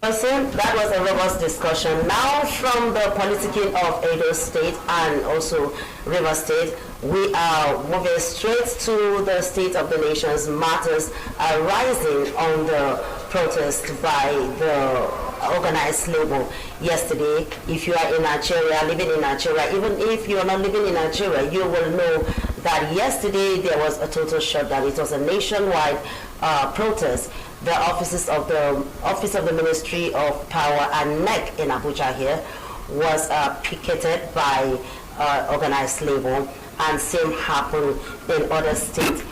That was a robust discussion. Now from the politicking of Edo State and also River State, we are moving straight to the state of the nation's matters arising on the protest by the organized labor yesterday. If you are in Nigeria, living in Nigeria, even if you are not living in Nigeria, you will know that yesterday there was a total shutdown. It was a nationwide protest. The offices of the Office of the Ministry of Power and NERC in Abuja here was picketed by organized labor, and same happened in other states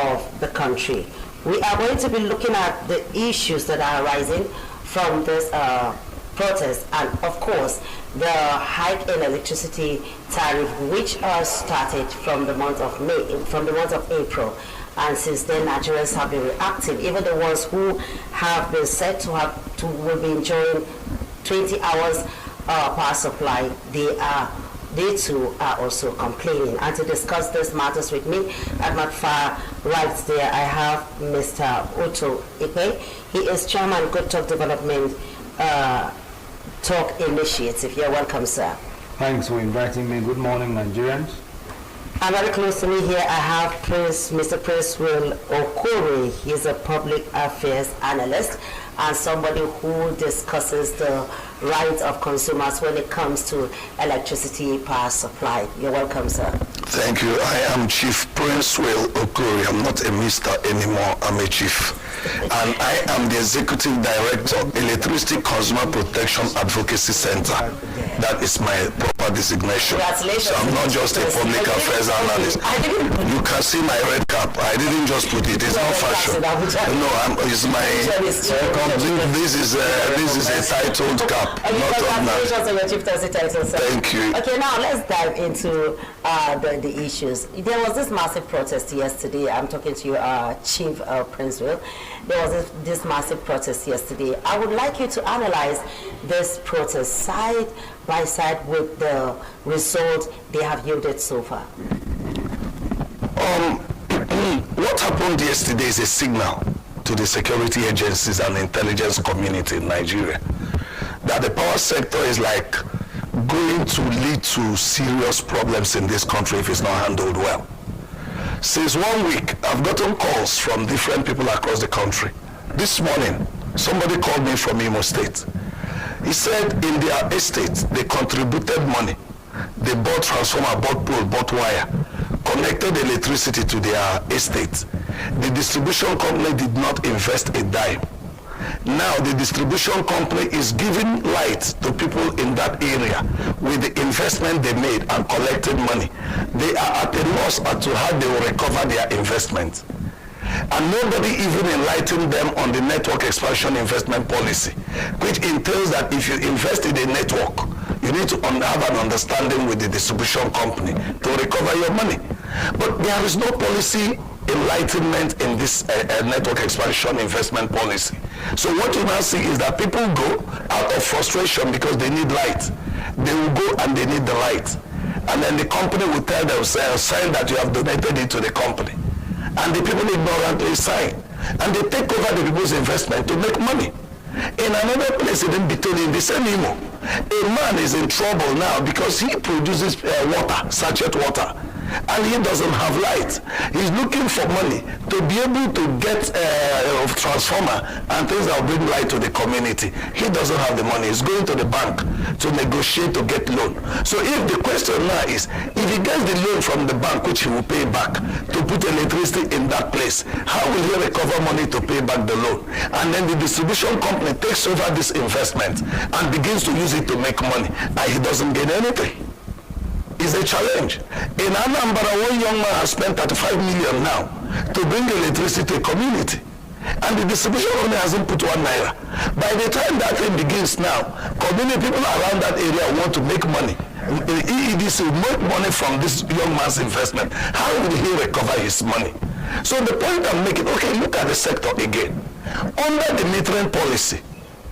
of the country. We are going to be looking at the issues that are arising from this protest, and of course the hike in electricity tariff, which started from the month of April. And since then, Nigerians have been reactive. Even the ones who have been said to will be enjoying 20 hours power supply, they too are also complaining. And to discuss these matters with me, at my far right there, I have Mr. Otto Ipe. He is Chairman Good Talk Development Talk Initiative. You're welcome, sir. Thanks for inviting me. Good morning, Nigerians. And very close to me here, I have Mr. Prince Will Okori. He's a public affairs analyst and somebody who discusses the rights of consumers when it comes to electricity power supply. You're welcome, sir. Thank you. I am Chief Prince Will Okori. I'm not a Mr. anymore. I'm a chief. And I am the Executive Director, Electricity Consumer Protection Advocacy Center. That is my proper designation. So I'm not just a public affairs analyst. You can see my red cap. I didn't just put it. It's not fashion. No, it's my. This is a titled cap. Thank you. Okay, now let's dive into the issues. There was this massive protest yesterday. I'm talking to you, Chief Prince Will. There was this massive protest yesterday. I would like you to analyze this protest side by side with the result they have yielded so far. What happened yesterday is a signal to the security agencies and intelligence community in Nigeria that the power sector is like going to lead to serious problems in this country if it's not handled well. Since 1 week, I've gotten calls from different people across the country. This morning, somebody called me from Imo State. He said in their estate, they contributed money. They bought transformer, bought pole, bought wire, connected electricity to their estate. The distribution company did not invest a dime. Now the distribution company is giving light to people in that area with the investment they made and collected money. They are at a loss as to how they will recover their investment. And nobody even enlightened them on the network expansion investment policy, which entails that if you invest in a network, you need to have an understanding with the distribution company to recover your money. But there is no policy enlightenment in this network expansion investment policy. So what you now see is that people go out of frustration because they need light. They will go and they need the light. And then the company will tell themselves, sign that you have donated it to the company. And the people ignorantly sign. And they take over the people's investment to make money. In another place in between, in the same Imo, a man is in trouble now because he produces water, sachet water. And he doesn't have light. He's looking for money to be able to get a transformer and things that will bring light to the community. He doesn't have the money. He's going to the bank to negotiate to get loan. So if the question now is, if he gets the loan from the bank, which he will pay back to put electricity in that place, how will he recover money to pay back the loan? And then the distribution company takes over this investment and begins to use it to make money, and he doesn't gain anything. Is a challenge. In Anambra, one young man has spent 35 million now to bring electricity to a community. And the distribution company hasn't put 1 naira. By the time that thing begins now, community people around that area want to make money. The EEDC will make money from this young man's investment. How will he recover his money? So the point I'm making, okay, look at the sector again. Under the metering policy,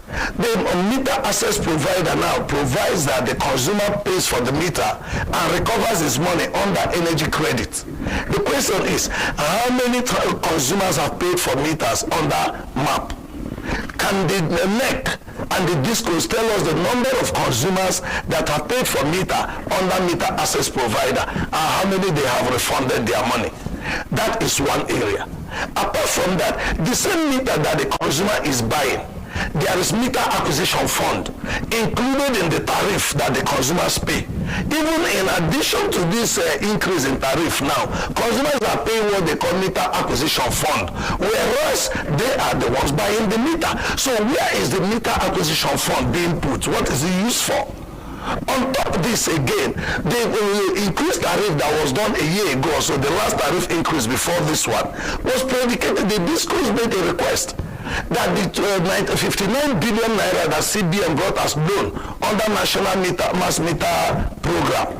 the meter access provider now provides that the consumer pays for the meter and recovers his money under energy credit. The question is, how many consumers have paid for meters under MAP? Can the NERC and the DisCos tell us the number of consumers that have paid for meter under meter access provider and how many they have refunded their money. That is one area. Apart from that, the same meter that the consumer is buying, there is meter acquisition fund included in the tariff that the consumers pay. Even in addition to this increase in tariff now, consumers are paying what they call meter acquisition fund, whereas they are the ones buying the meter. So where is the meter acquisition fund being put? What is it used for? On top of this again, the increased tariff that was done a year ago, so the last tariff increase before this one, was predicated. The DisCos made a request that the 59 billion naira that CBN brought as loan under National Mass Meter Program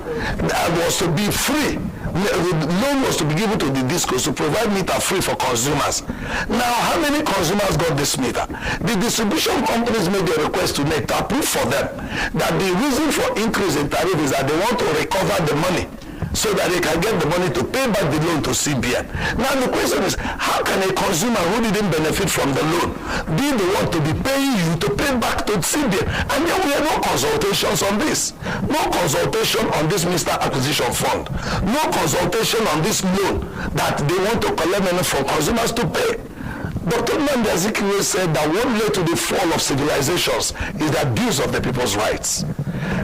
that was to be free. The loan was to be given to the DisCos to provide meter free for consumers. Now, how many consumers got this meter? The distribution companies made a request to NERC to approve for them that the reason for increase in tariff is that they want to recover the money so that they can get the money to pay back the loan to CBN. Now the question is, how can a consumer who didn't benefit from the loan be the one to be paying you to pay back to CBN? And then we have no consultations on this. No consultation on this Mr. Acquisition Fund. No consultation on this loan that they want to collect money from consumers to pay. Dr. Nnamdi Azikiwe said that what led to the fall of civilizations is the abuse of the people's rights.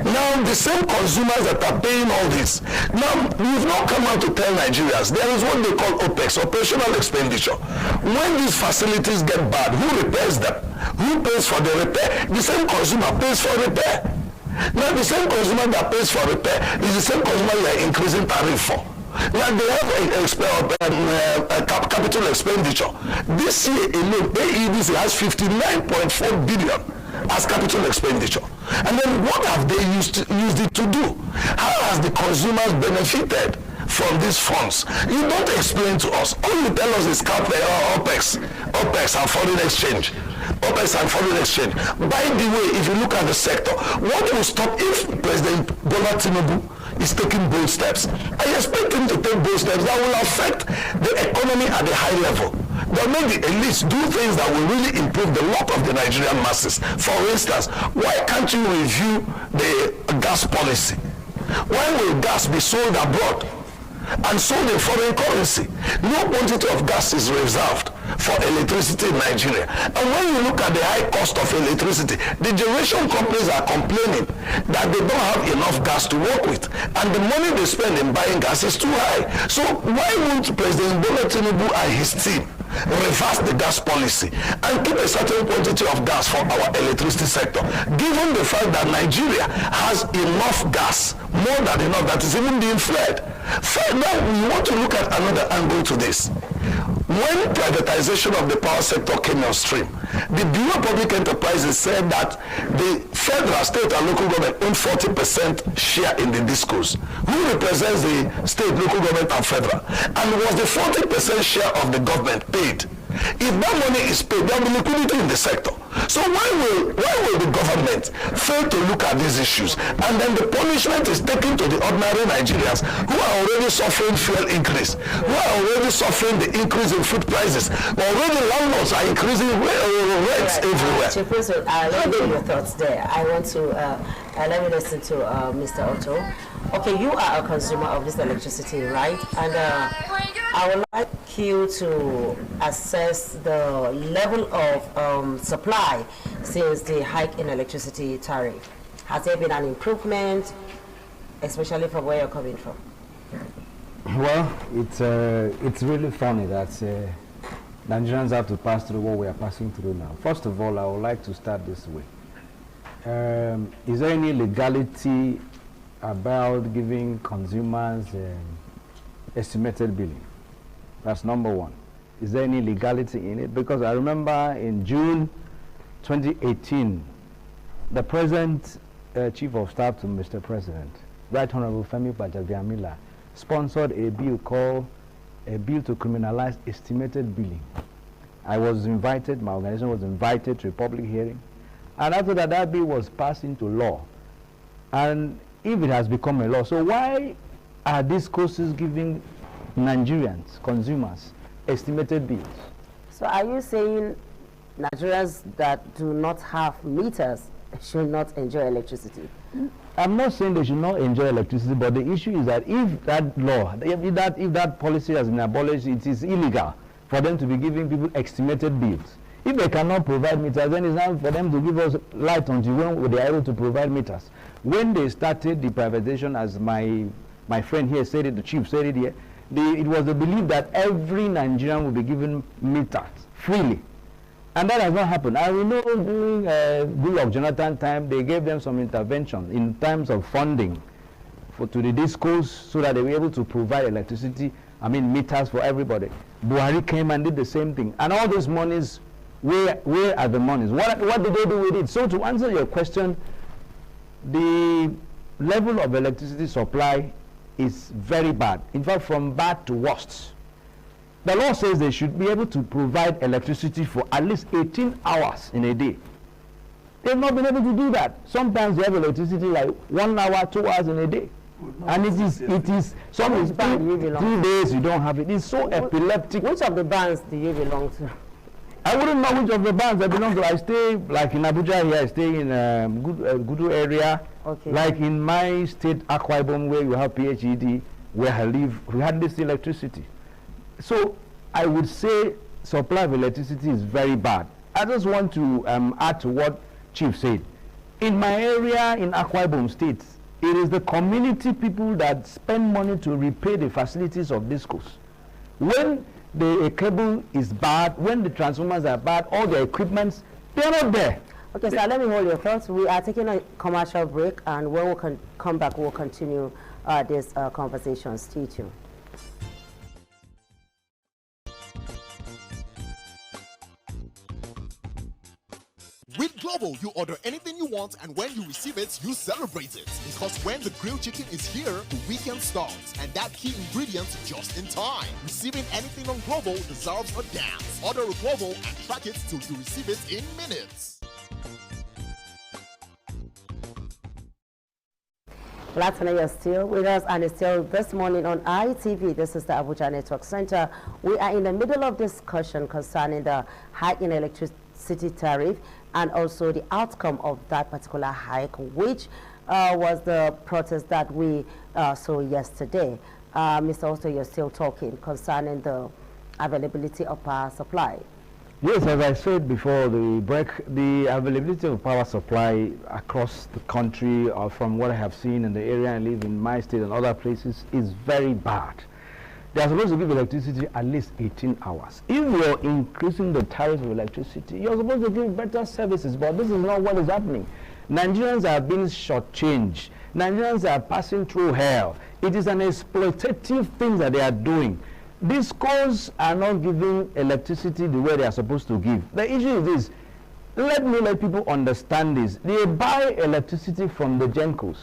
Now, the same consumers that are paying all this, now, we've not come out to tell Nigerians, there is what they call OPEX, operational expenditure. When these facilities get bad, who repairs them? Who pays for the repair? The same consumer pays for repair. Now, the same consumer that pays for repair is the same consumer you are increasing tariff for. Now they have capital expenditure. This year alone, AEDC has 59.4 billion as capital expenditure. And then what have they used it to do? How has the consumers benefited from these funds? You don't explain to us. All you tell us is OPEX and foreign exchange. OPEX and foreign exchange. By the way, if you look at the sector, what will stop if President Bola Tinubu is taking bold steps? I expect him to take bold steps that will affect the economy at a high level. But maybe at least do things that will really improve the lot of the Nigerian masses. For instance, why can't you review the gas policy? Why will gas be sold abroad and sold in foreign currency? No quantity of gas is reserved for electricity in Nigeria. And when you look at the high cost of electricity, the generation companies are complaining that they don't have enough gas to work with, and the money they spend in buying gas is too high. So why won't President Bola Tinubu and his team reverse the gas policy and keep a certain quantity of gas for our electricity sector, given the fact that Nigeria has enough gas, more than enough, that is even being flared. Now we want to look at another angle to this. When privatization of the power sector came on stream, the Bureau of Public Enterprises said that the federal, state, and local government own 40% share in the DisCos. Who represents the state, local government, and federal? And was the 40% share of the government paid? If that money is paid, there will be liquidity in the sector. So why will the government fail to look at these issues? And then the punishment is taken to the ordinary Nigerians who are already suffering fuel increase, who are already suffering the increase in food prices. Already landlords are increasing rents everywhere. Chairperson, let me hear your thoughts there. I want to let me listen to Mr. Otto. Okay, you are a consumer of this electricity, right? And I would like you to assess the level of supply since the hike in electricity tariff. Has there been an improvement, especially from where you're coming from? Well, it's really funny that Nigerians have to pass through what we are passing through now. First of all, I would like to start this way. Is there any legality about giving consumers estimated billing? That's number one. Is there any legality in it? Because I remember in June 2018, the present Chief of Staff to Mr. President, Right Honorable Femi Gbajabiamila, sponsored a bill called a bill to criminalize estimated billing. I was invited, my organization was invited to a public hearing, and after that, that bill was passed into law. And if it has become a law, so why are these courses giving Nigerians, consumers, estimated bills? So are you saying Nigerians that do not have meters should not enjoy electricity. I'm not saying they should not enjoy electricity, but the issue is that if that law, if that policy has been abolished, it is illegal for them to be giving people estimated bills. If they cannot provide meters, then it's not for them to give us light until when they are able to provide meters. When they started the privatization, as my friend here said it, the chief said it here, it was the belief that every Nigerian will be given meters freely. And that has not happened. And we know during Goodluck Jonathan time, they gave them some intervention in terms of funding to the DisCos so that they were able to provide electricity, meters for everybody. Buhari came and did the same thing. And all those monies, where are the monies? What did they do with it? So to answer your question, the level of electricity supply is very bad. In fact, from bad to worst. The law says they should be able to provide electricity for at least 18 hours in a day. They've not been able to do that. Sometimes they have electricity like 1 hour, 2 hours in a day. And it is some is 3 days you don't have it. It's so epileptic. Which of the bands do you belong to? I wouldn't know which of the bands I belong to. I stay like in Abuja here. I stay in Gudu area. Okay. Like in my state, Akwa Ibom, where you have PHED, where I live, we had this electricity. So I would say supply of electricity is very bad. I just want to add to what Chief said. In my area in Akwa Ibom State, it is the community people that spend money to repay the facilities of DisCos. When the cable is bad, when the transformers are bad, all the equipments, they're not there. Okay, so let me hold your thoughts. We are taking a commercial break, and when we come back, we'll continue this conversation. Stay tuned. With Global, you order anything you want, and when you receive it, you celebrate it. Because when the grilled chicken is here, the weekend starts, and that key ingredient just in time. Receiving anything on Global deserves a dance. Order a Global and track it till you receive it in minutes. Glad to know you're still with us, and it's still this morning on ITV. This is the Abuja Network Center. We are in the middle of discussion concerning the hike in electricity tariff and also the outcome of that particular hike, which was the protest that we saw yesterday. Mr. Oster, you're still talking concerning the availability of power supply. Yes, as I said before the break, the availability of power supply across the country, or from what I have seen in the area I live in, my state and other places, is very bad. They are supposed to give electricity at least 18 hours. If you're increasing the tariff of electricity, you're supposed to give better services, but this is not what is happening. Nigerians are being shortchanged. Nigerians are passing through hell. It is an exploitative thing that they are doing. DisCos are not giving electricity the way they are supposed to give. The issue is this. Let me let people understand this. They buy electricity from the Gencos.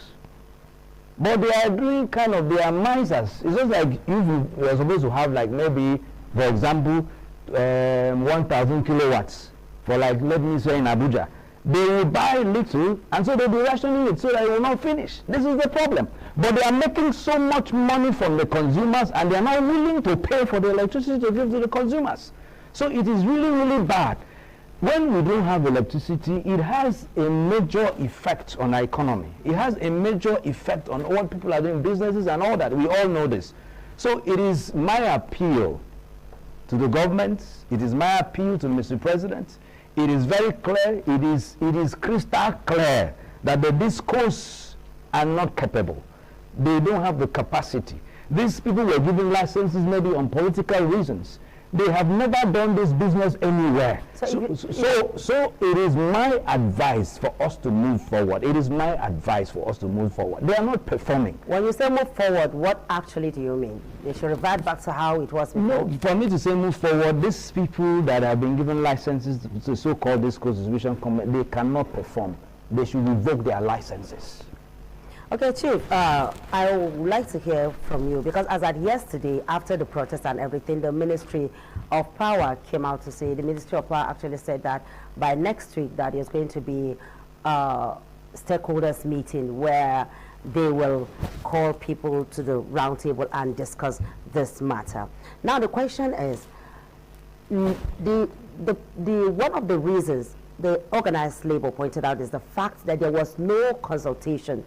But they are doing they are misers. It's just like if you are supposed to have like maybe, for example, 1,000 kilowatts for like, let me say in Abuja. They will buy little, and so they'll be rationing it so that it will not finish. This is the problem. But they are making so much money from the consumers, and they are not willing to pay for the electricity to give to the consumers. So it is really, really bad. When we don't have electricity, it has a major effect on our economy. It has a major effect on what people are doing, businesses and all that. We all know this. So it is my appeal to the government. It is my appeal to Mr. President. It is very clear, it is crystal clear that the DisCos are not capable. They don't have the capacity. These people were given licenses maybe on political reasons. They have never done this business anywhere. So it is my advice for us to move forward. It is my advice for us to move forward. They are not performing. When you say move forward, what actually do you mean? They should revert back to how it was before? No, for me to say move forward, these people that have been given licenses to so-called DisCos distribution company, they cannot perform. They should revoke their licenses. Okay, Chief, I would like to hear from you, because as at yesterday, after the protest and everything, the Ministry of Power came out to say, the Ministry of Power actually said that by next week that there's going to be a stakeholders meeting where they will call people to the round table and discuss this matter. Now the question is, the one of the reasons the organized labor pointed out is the fact that there was no consultation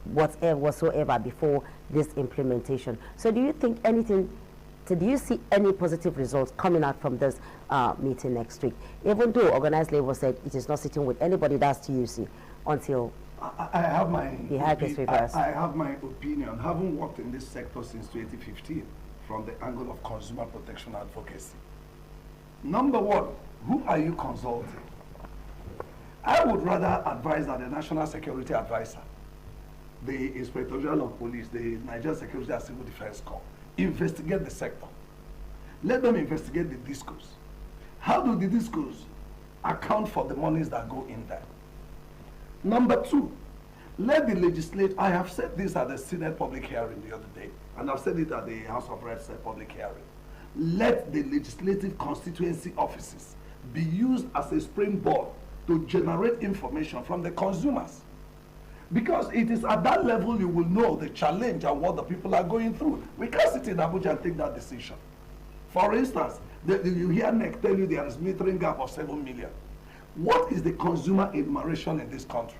whatsoever before this implementation. So do you think do you see any positive results coming out from this meeting next week? Even though organized labor said it is not sitting with anybody, that's TUC, until I have my I have my opinion, having worked in this sector since 2015 from the angle of consumer protection advocacy. Number one, who are you consulting? I would rather advise that the National Security Advisor, the Inspector General of Police, the Nigerian Security and Civil Defense Corps, investigate the sector. Let them investigate the DisCos. How do the DisCos account for the monies that go in there? Number two, let the legislature, I have said this at the Senate public hearing the other day, and I've said it at the House of Reps public hearing. Let the legislative constituency offices be used as a springboard to generate information from the consumers. Because it is at that level you will know the challenge and what the people are going through. We can't sit in Abuja and take that decision. For instance, you hear NERC tell you there is metering gap of 7 million. What is the consumer enumeration in this country?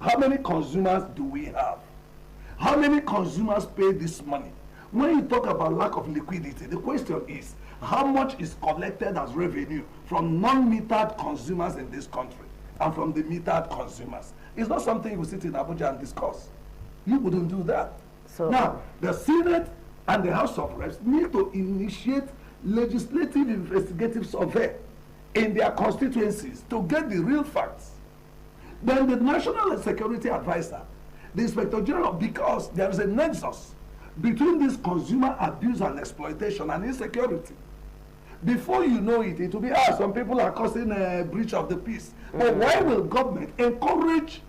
How many consumers do we have? How many consumers pay this money? When you talk about lack of liquidity, the question is, how much is collected as revenue from non-metered consumers in this country and from the metered consumers? It's not something you will sit in Abuja and discuss. You wouldn't do that. So now, the Senate and the House of Reps need to initiate legislative investigative survey in their constituencies to get the real facts. Then the National Security Advisor, the Inspector General, because there is a nexus between this consumer abuse and exploitation and insecurity. Before you know it, it will be, some people are causing a breach of the peace. But why will government encourage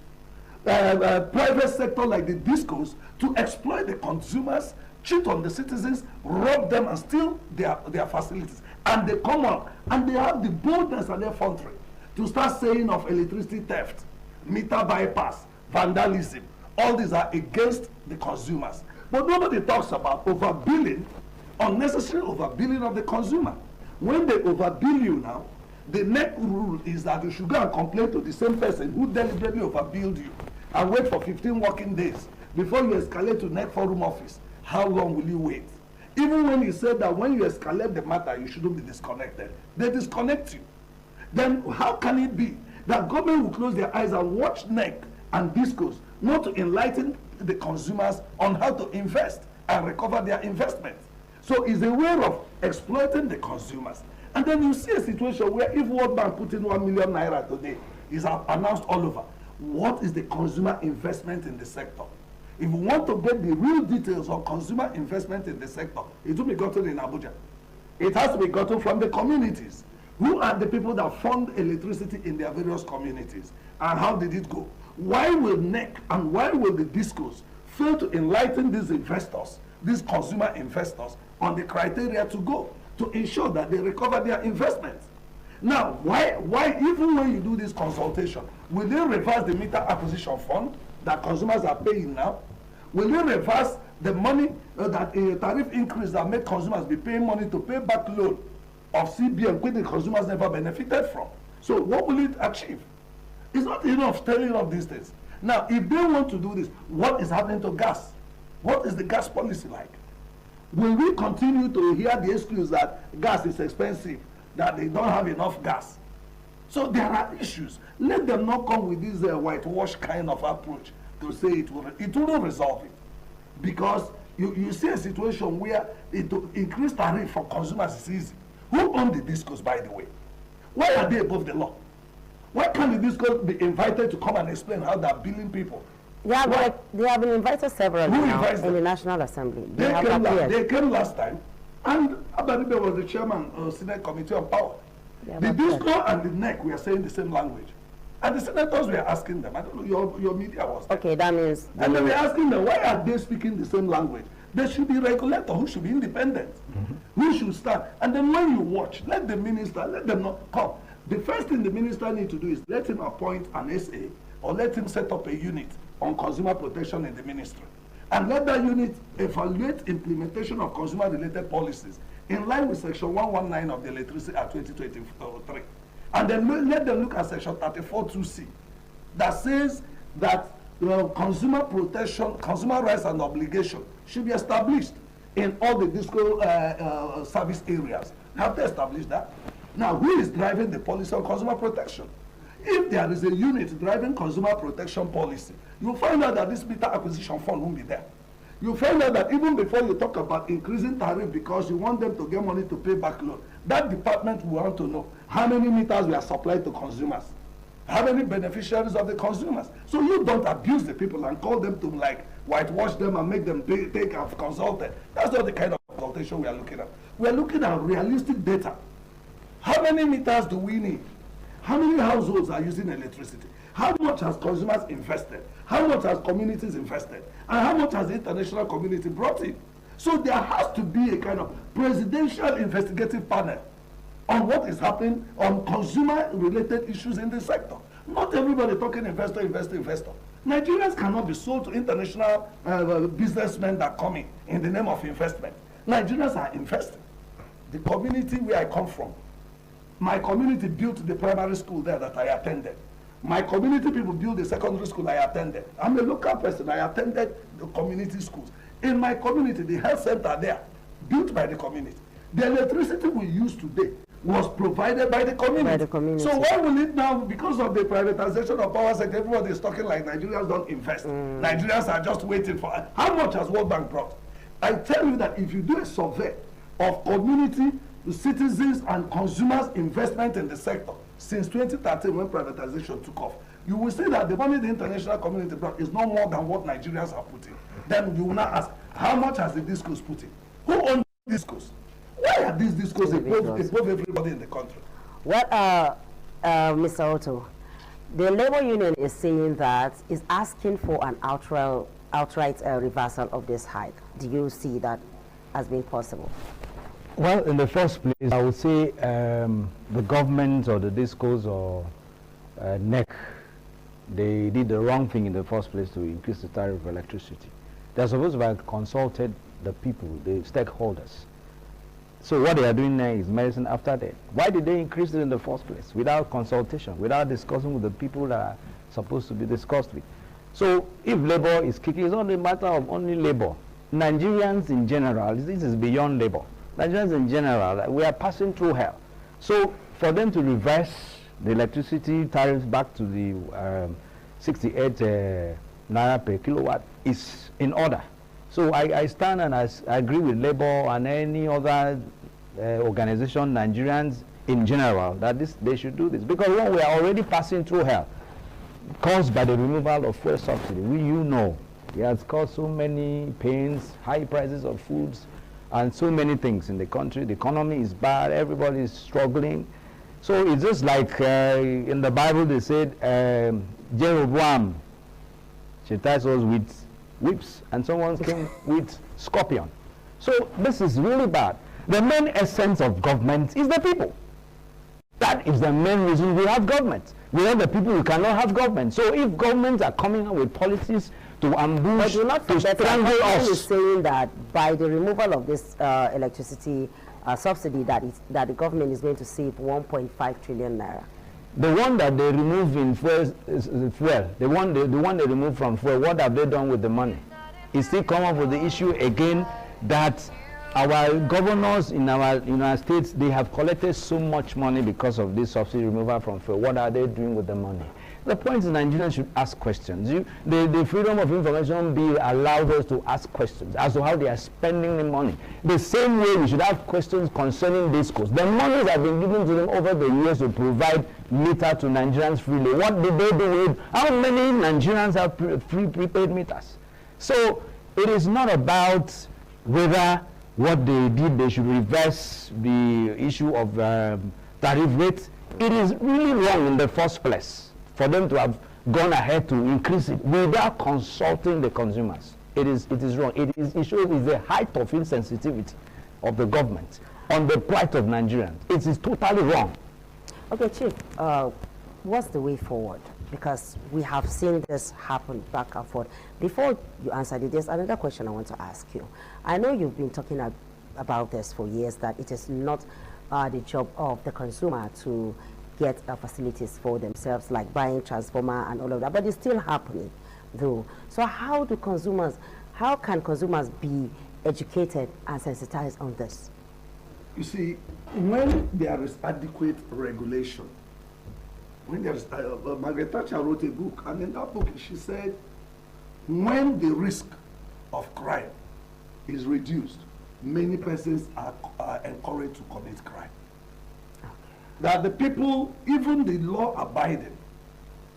private sector like the DisCos to exploit the consumers, cheat on the citizens, rob them and steal their facilities? And they come up and they have the boldness and effrontery to start saying of electricity theft, meter bypass, vandalism. All these are against the consumers. But nobody talks about overbilling, unnecessary overbilling of the consumer. When they overbill you now, the NERC rule is that you should go and complain to the same person who deliberately overbilled you and wait for 15 working days before you escalate to NERC forum office. How long will you wait? Even when you said that when you escalate the matter, you shouldn't be disconnected, they disconnect you. Then how can it be that government will close their eyes and watch NERC and DisCos not to enlighten the consumers on how to invest and recover their investment? So it's a way of exploiting the consumers. And then you see a situation where if World Bank put in 1 million naira today, is announced all over. What is the consumer investment in the sector? If you want to get the real details of consumer investment in the sector, it will be gotten in Abuja. It has to be gotten from the communities. Who are the people that fund electricity in their various communities? And how did it go? Why will NERC and why will the DisCos fail to enlighten these investors, these consumer investors, on the criteria to go to ensure that they recover their investments? Now, why even when you do this consultation, will they reverse the meter acquisition fund that consumers are paying now? Will they reverse the money that a tariff increase that make consumers be paying money to pay back loan of CBN, which the consumers never benefited from? So what will it achieve? It's not enough telling of these things. Now, if they want to do this, what is happening to gas? What is the gas policy like? Will we continue to hear the excuse that gas is expensive, that they don't have enough gas? So there are issues. Let them not come with this whitewash kind of approach to say it will resolve it. Because you see a situation where to increase tariff for consumers is easy. Who own the DisCos, by the way? Why are they above the law? Why can't the DisCos be invited to come and explain how they're billing people? Yeah, but they have been invited several times in the National Assembly. They came last time, and Abadibe was the chairman of the Senate Committee on Power. The DisCos and the NERC were saying the same language. And the senators were asking them, I don't know, your media was there. Okay, that means... And they were asking them, why are they speaking the same language? There should be a regulator who should be independent, who should start. And then when you watch, let the minister, let them not come. The first thing the minister needs to do is let him appoint an SA or let him set up a unit on consumer protection in the ministry. And let that unit evaluate implementation of consumer-related policies in line with Section 119 of the Electricity Act 2023. And then let them look at Section 34(2)(c) that says that consumer protection, consumer rights and obligation should be established in all the DisCos service areas. Have they established that? Now, who is driving the policy on consumer protection? If there is a unit driving consumer protection policy, you'll find out that this meter acquisition fund won't be there. You find out that even before you talk about increasing tariff because you want them to get money to pay back loan, that department will want to know how many meters we are supplied to consumers, how many beneficiaries of the consumers. So you don't abuse the people and call them to like whitewash them and make them take have consulted. That's not the kind of consultation we are looking at. We are looking at realistic data. How many meters do we need? How many households are using electricity? How much has consumers invested? How much has communities invested? And how much has the international community brought in? So there has to be a kind of presidential investigative panel on what is happening on consumer-related issues in this sector. Not everybody talking investor, investor, investor. Nigerians cannot be sold to international businessmen that come in the name of investment. Nigerians are investing. The community where I come from, my community built the primary school there that I attended. My community people built the secondary school I attended. I'm a local person. I attended the community schools. In my community, the health center there, built by the community. The electricity we use today was provided by the community. By the community. So why will it now, because of the privatization of power sector, everybody is talking like Nigerians don't invest. Nigerians are just waiting for, how much has World Bank brought? I tell you that if you do a survey of community, citizens and consumers' investment in the sector since 2013 when privatization took off, you will see that the money the international community brought is no more than what Nigerians are putting. Then you will now ask, how much has the DisCos put in? Who owns DisCos? Why are these DisCos above everybody in the country? Well, Mr. Otto, the labor union is saying that is asking for an outright reversal of this hike. Do you see that as being possible? Well, in the first place, I would say the government or the DisCos or NERC, they did the wrong thing in the first place to increase the tariff of electricity. They're supposed to have consulted the people, the stakeholders. So what they are doing now is medicine after death. Why did they increase it in the first place? Without consultation, without discussing with the people that are supposed to be discussed with. So if labor is kicking, it's not a matter of only labor. Nigerians in general, this is beyond labor. Nigerians in general, we are passing through hell. So for them to reverse the electricity tariffs back to the 68 naira per kilowatt is in order. So I stand and I agree with labor and any other organization, Nigerians in general, that they should do this. Because when we are already passing through hell, caused by the removal of fuel subsidy, it has caused so many pains, high prices of foods, and so many things in the country. The economy is bad, everybody is struggling. So it's just like in the Bible they said, Jeroboam chastised us with whips, and someone came with scorpion. So this is really bad. The main essence of government is the people. That is the main reason we have government. Without the people, we cannot have government. So if governments are coming up with policies to ambush, to strangle us. is saying that by the removal of this electricity subsidy, that the government is going to save 1.5 trillion naira. The one that they remove in fuel is fuel. The one they remove from fuel, what have they done with the money? It still come up with the issue again that our governors in our states, they have collected so much money because of this subsidy removal from fuel. What are they doing with the money? The point is Nigerians should ask questions. The Freedom of Information Bill allows us to ask questions as to how they are spending the money. The same way we should have questions concerning DisCos. The money that have been given to them over the years to provide meter to Nigerians freely. What did they do with? How many Nigerians have free prepaid meters? So it is not about whether what they did, they should reverse the issue of tariff rates. It is really wrong in the first place for them to have gone ahead to increase it without consulting the consumers. It is wrong. It shows the height of insensitivity of the government on the plight of Nigerians. It is totally wrong. Okay, Chief, what's the way forward? Because we have seen this happen back and forth. Before you answer it, there's another question I want to ask you. I know you've been talking about this for years, that it is not the job of the consumer to get facilities for themselves, like buying transformer and all of that, but it's still happening though. So how can consumers be educated and sensitized on this? You see, when there is adequate regulation, when there is, Margaret Thatcher wrote a book, and in that book she said, when the risk of crime is reduced, many persons are encouraged to commit crime. That the people, even the law-abiding,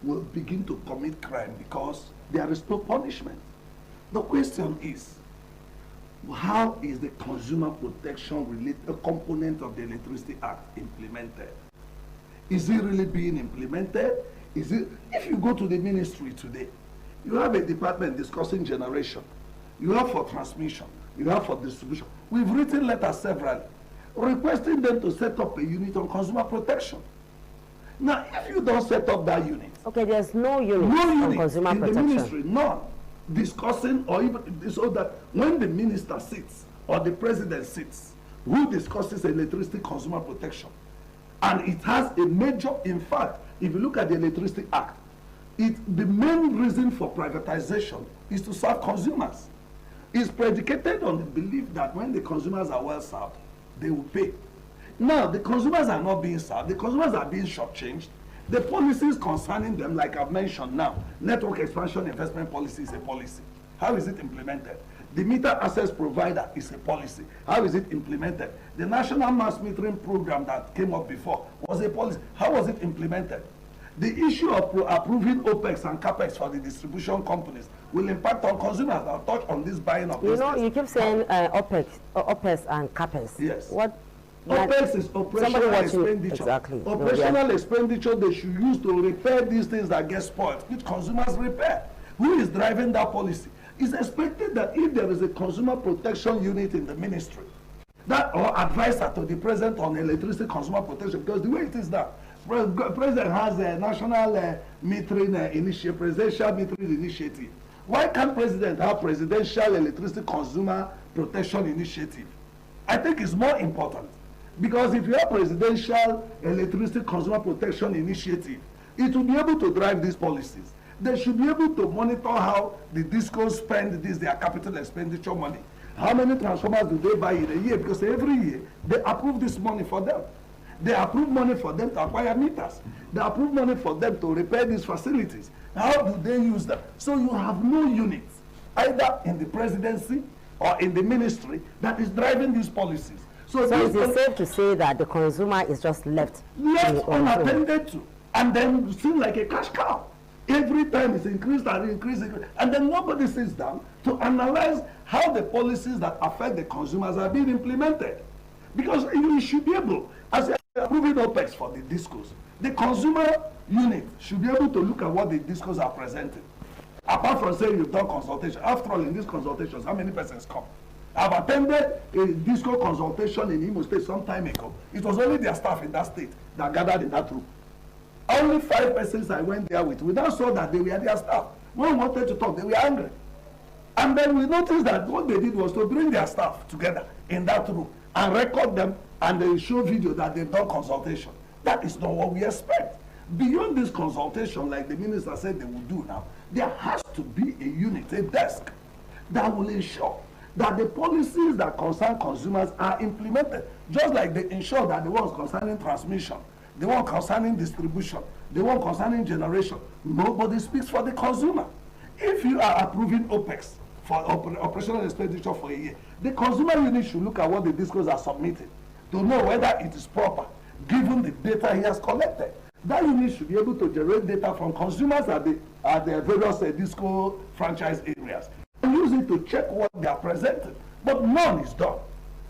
will begin to commit crime because there is no punishment. The question is, how is the consumer protection related component of the Electricity Act implemented? Is it really being implemented? Is it, if you go to the ministry today, you have a department discussing generation, you have for transmission, you have for distribution. We've written letters severally requesting them to set up a unit on consumer protection. Now, if you don't set up that unit, okay, there's no unit on consumer in protection. The ministry, none, discussing, or even so that when the minister sits or the president sits, who discusses electricity consumer protection, and it has a major, in fact, if you look at the Electricity Act, the main reason for privatization is to serve consumers. It's predicated on the belief that when the consumers are well served, they will pay. Now, the consumers are not being served. The consumers are being shortchanged. The policies concerning them, like I've mentioned now, network expansion investment policy is a policy. How is it implemented? The meter access provider is a policy. How is it implemented? The national mass metering program that came up before was a policy. How was it implemented? The issue of approving OPEX and CAPEX for the distribution companies will impact on consumers. I'll touch on this buying of business. You know, you keep saying OPEX and CAPEX. Yes. What? OPEX is operational expenditure. Exactly. Operational expenditure they should use to repair these things that get spoiled, which consumers repair. Who is driving that policy? It's expected that if there is a consumer protection unit in the ministry, that or advisor to the president on electricity consumer protection, because the way it is now, president has a national metering initiative, presidential metering initiative. Why can't president have presidential electricity consumer protection initiative? I think it's more important, because if you have presidential electricity consumer protection initiative, it will be able to drive these policies. They should be able to monitor how the DisCos spend their capital expenditure money. How many transformers do they buy in a year? Because every year they approve this money for them. They approve money for them to acquire meters. They approve money for them to repair these facilities. How do they use them? So you have no unit, either in the presidency or in the ministry, that is driving these policies. So is it safe to say that the consumer is just left unattended to, and then seen like a cash cow? Every time it's increased and increased, and then nobody sits down to analyze how the policies that affect the consumers are being implemented. Because you should be able, as you're approving OPEX for the DisCos, the consumer unit should be able to look at what the DisCos are presenting. Apart from saying you've done consultation. After all, in these consultations, how many persons come? I've attended a DisCos consultation in Imo State some time ago. It was only their staff in that state that gathered in that room. Only 5 persons I went there with. We now saw that they were their staff. When we wanted to talk, they were angry. And then we noticed that what they did was to bring their staff together in that room and record them, and they show video that they've done consultation. That is not what we expect. Beyond this consultation, like the minister said they will do now, there has to be a unit, a desk, that will ensure that the policies that concern consumers are implemented, just like they ensure that the ones concerning transmission, the one concerning distribution, the one concerning generation. Nobody speaks for the consumer. If you are approving OPEX for operational expenditure for a year, the consumer unit should look at what the DisCos are submitting to know whether it is proper, given the data he has collected. That unit should be able to generate data from consumers at the various DisCos franchise areas and use it to check what they are presenting. But none is done.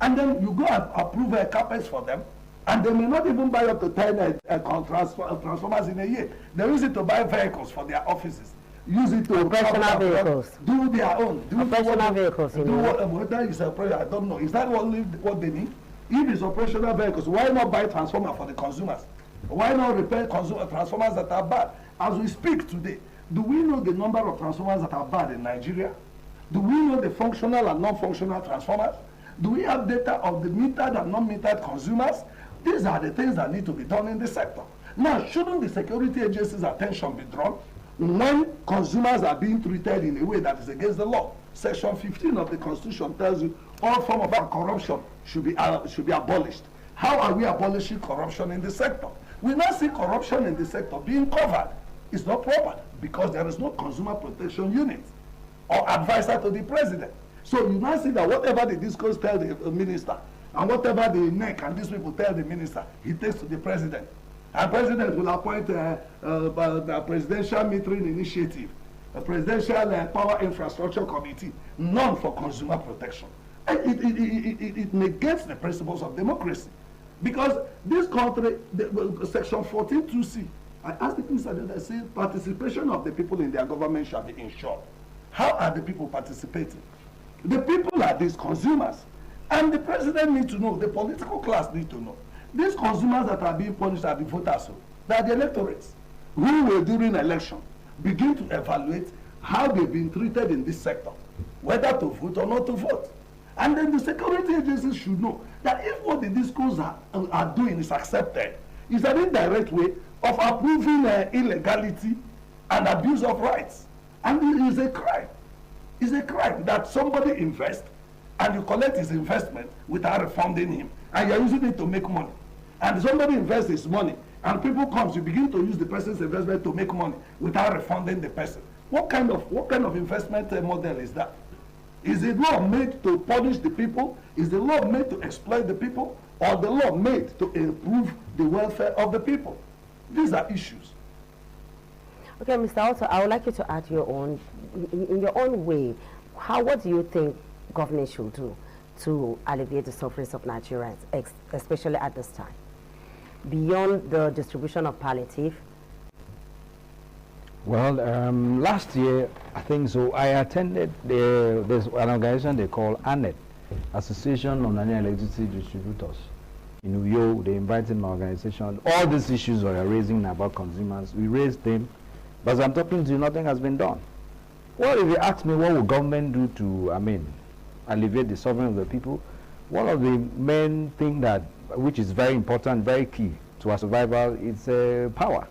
And then you go and approve a CAPEX for them, and they may not even buy up to 10 transformers in a year. They use it to buy vehicles for their offices. Use it to operational vehicles. Do their own. Operational vehicles. Whether it's I don't know. Is that what they need? If it's operational vehicles, why not buy transformer for the consumers? Why not repair transformers that are bad? As we speak today, do we know the number of transformers that are bad in Nigeria? Do we know the functional and non-functional transformers? Do we have data of the metered and non-metered consumers? These are the things that need to be done in the sector. Now, shouldn't the security agencies' attention be drawn when consumers are being treated in a way that is against the law? Section 15 of the Constitution tells you all form of corruption should be abolished. How are we abolishing corruption in the sector? We now see corruption in the sector being covered. It's not proper because there is no consumer protection unit or advisor to the president. So you now see that whatever the DisCos tell the minister and whatever the NERC and these people tell the minister, he takes to the president. And president will appoint the presidential metering initiative, a presidential power infrastructure committee, none for consumer protection. And it negates the principles of democracy. Because this country, section 14(2)(c), I asked the minister that I say participation of the people in their government shall be ensured. How are the people participating? The people are these consumers. And the president needs to know, the political class needs to know. These consumers that are being punished are the voters, they are the electorates, who will during election begin to evaluate how they've been treated in this sector, whether to vote or not to vote. And then the security agencies should know that if what the DisCos are doing is accepted, it's an indirect way of approving illegality and abuse of rights. And it is a crime. It's a crime that somebody invests and you collect his investment without refunding him, and you're using it to make money. And somebody invests his money, and people comes, you begin to use the person's investment to make money without refunding the person. What kind of investment model is that? Is the law made to punish the people? Is the law made to exploit the people? Or the law made to improve the welfare of the people? These are issues. Okay, Mr. Otto, I would like you to add your own, in your own way, what do you think government should do to alleviate the sufferings of Nigerians, especially at this time? Beyond the distribution of palliative. Well, last year, I think so, I attended there's an organization they call ANET, Association of Nigerian Electricity Distributors. In Uyo, they invited my organization. All these issues we are raising about consumers, we raised them, but as I'm talking to you, nothing has been done. Well, if you ask me what will government do to, alleviate the suffering of the people, one of the main things which is very important, very key to our survival is power.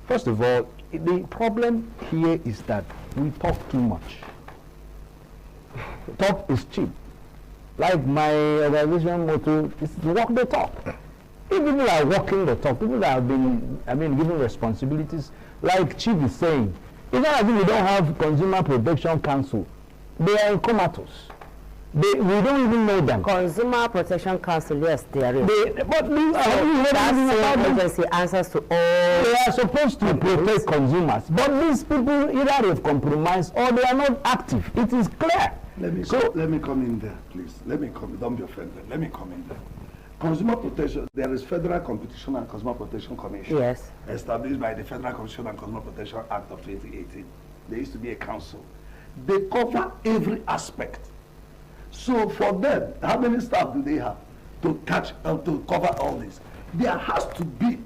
First of all, the problem here is that we talk too much. Talk is cheap. Like my organization motto is walk the talk. If people are walking the talk, people that have been, given responsibilities, like Chief is saying, it's not as if we don't have Consumer Protection Council. They are in comatose. We don't even know them. Consumer Protection Council, yes, they are. But that same agency answers to all. They are supposed to protect consumers, but these people either they've compromised or they are not active. It is clear. Let me come in there, please. Let me come. Don't be offended. Let me come in there. Consumer protection. There is Federal Competition and Consumer Protection Commission. Yes. Established by the Federal Competition and Consumer Protection Act of 2018. There used to be a council. They cover every aspect. So for them, how many staff do they have to cover all this? There has to be,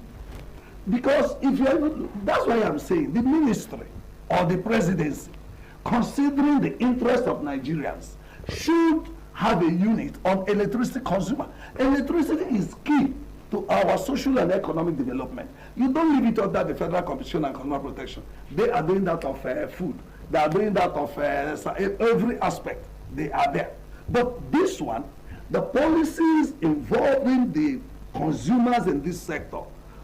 because if you that's why I'm saying the ministry or the presidency, considering the interest of Nigerians, should have a unit on electricity consumer. Electricity is key to our social and economic development. You don't leave it under the Federal Competition and Consumer Protection. They are doing that of food. They are doing that of every aspect. They are there. But this one, the policies involving the consumers in this sector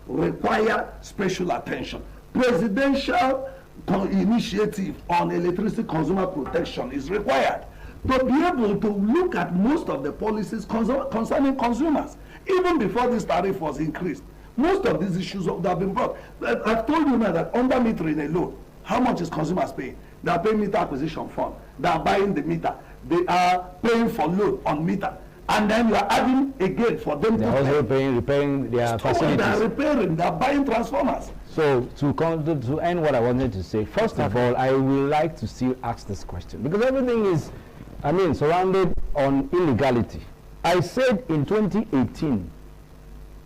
require special attention. Presidential initiative on electricity consumer protection is required to be able to look at most of the policies concerning consumers. Even before this tariff was increased, most of these issues that have been brought. I've told you now that under metering alone, how much is consumers paying? They are paying meter acquisition fund. They are buying the meter. They are paying for load on meter. And then you are adding again for them to also repairing their facilities. They are repairing, they are buying transformers. So to end what I wanted to say, first of all, I would like to still ask this question. Because everything is, surrounded on illegality. I said in 2018,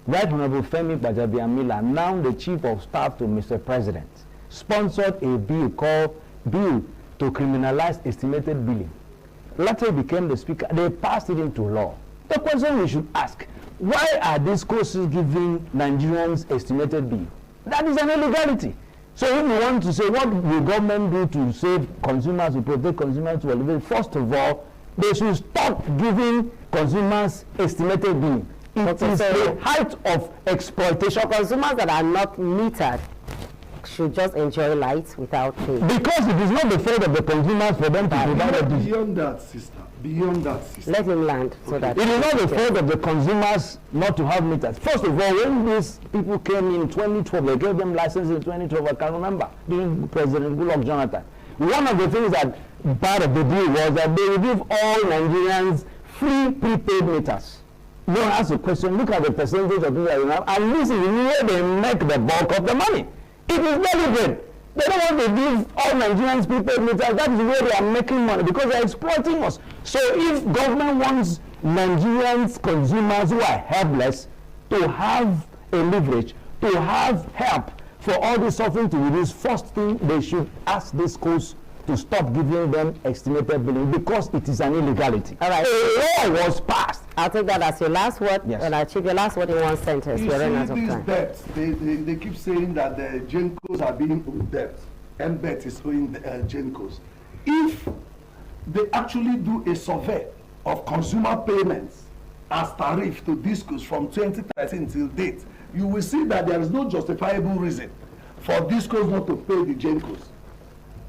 Right Honorable Femi Gbajabiamila, now the Chief of Staff to Mr. President, sponsored a bill called Bill to Criminalize Estimated Billing. later became the speaker, they passed it into law. The question we should ask, why are these courses giving Nigerians estimated bill? That is an illegality. So if we want to say what will government do to save consumers, to protect consumers to elevate, first of all, they should stop giving consumers estimated bill. It is the height of exploitation. Consumers that are not metered should just enjoy light without pay. Because it is not the fault of the consumers for them to provide a bill. Beyond that, sister. Beyond that, sister. Let him land so that... It is not the fault of the consumers not to have meters. First of all, when these people came in 2012, they gave them license in 2012, I can remember, during President Goodluck Jonathan. One of the things that part of the deal was that they would give all Nigerians free prepaid meters. You don't ask a question, look at the percentage of people that you have, and this is where they make the bulk of the money. It is deliberate. They don't want to give all Nigerians prepaid meters. That is where they are making money because they are exploiting us. So if government wants Nigerians, consumers who are helpless, to have a leverage, to have help for all this suffering to reduce, first thing they should ask this course to stop giving them estimated billing because it is an illegality. All right. A law was passed. I'll take that as your last word. Yes. And I'll achieve your last word in one sentence. You We're running out see of these time. debts, they keep saying that the GENCOs are being owed debt. MBET is owing the GENCOs. If they actually do a survey of consumer payments as tariff to DisCos from 2013 till date, you will see that there is no justifiable reason for DisCos not to pay the GENCOs.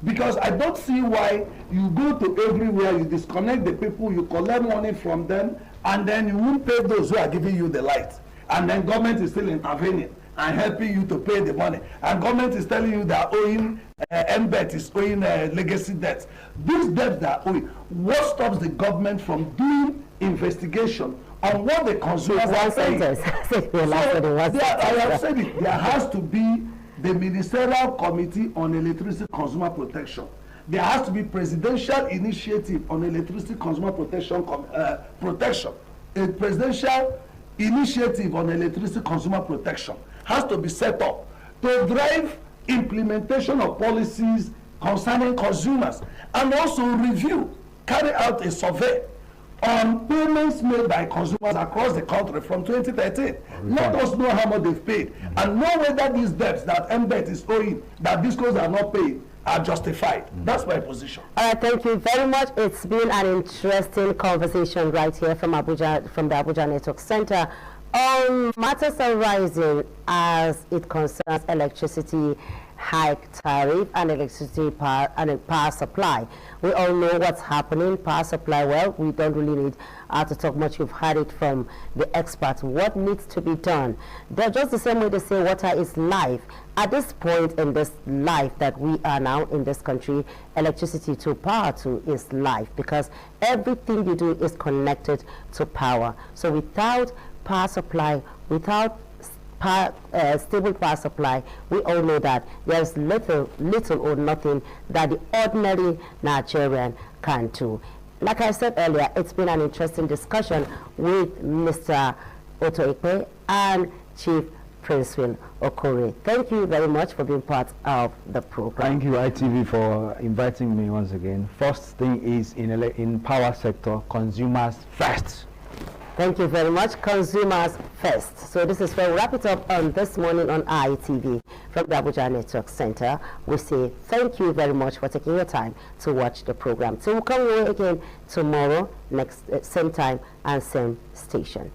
Because I don't see why you go to everywhere, you disconnect the people, you collect money from them, and then you won't pay those who are giving you the light. And then government is still intervening and helping you to pay the money. And government is telling you that owing, MBET is owing legacy debts. These debts that are owing, what stops the government from doing investigation on what the consumers are paying? I have said it, there has to be the Ministerial Committee on Electricity Consumer Protection. There has to be presidential initiative on electricity consumer protection. A presidential initiative on electricity consumer protection has to be set up to drive implementation of policies concerning consumers and also review, carry out a survey on payments made by consumers across the country from 2013. Let us know how much they've paid and know whether these debts that MBET is owing, that DisCos are not paying, are justified. That's my position. All right, thank you very much. It's been an interesting conversation right here from Abuja, from the Abuja Network Center on matters arising as it concerns electricity hike tariff and electricity power and power supply. We all know what's happening. Power supply, well, we don't really need to talk much. You've heard it from the experts. What needs to be done? They're just the same way they say water is life. At this point in this life that we are now in this country, electricity to power to is life because everything you do is connected to power. So without power supply, without stable power supply, we all know that there's little or nothing that the ordinary Nigerian can do. Like I said earlier, it's been an interesting discussion with Mr. Otoekpe and Chief Prince Will Okore. Thank you very much for being part of the program. Thank you, ITV, for inviting me once again. First thing is in power sector, consumers first. Thank you very much. Consumers first. So this is where we wrap it up on this morning on ITV from the Abuja Network Center. We say thank you very much for taking your time to watch the program. So we'll come away again tomorrow, next same time and same station.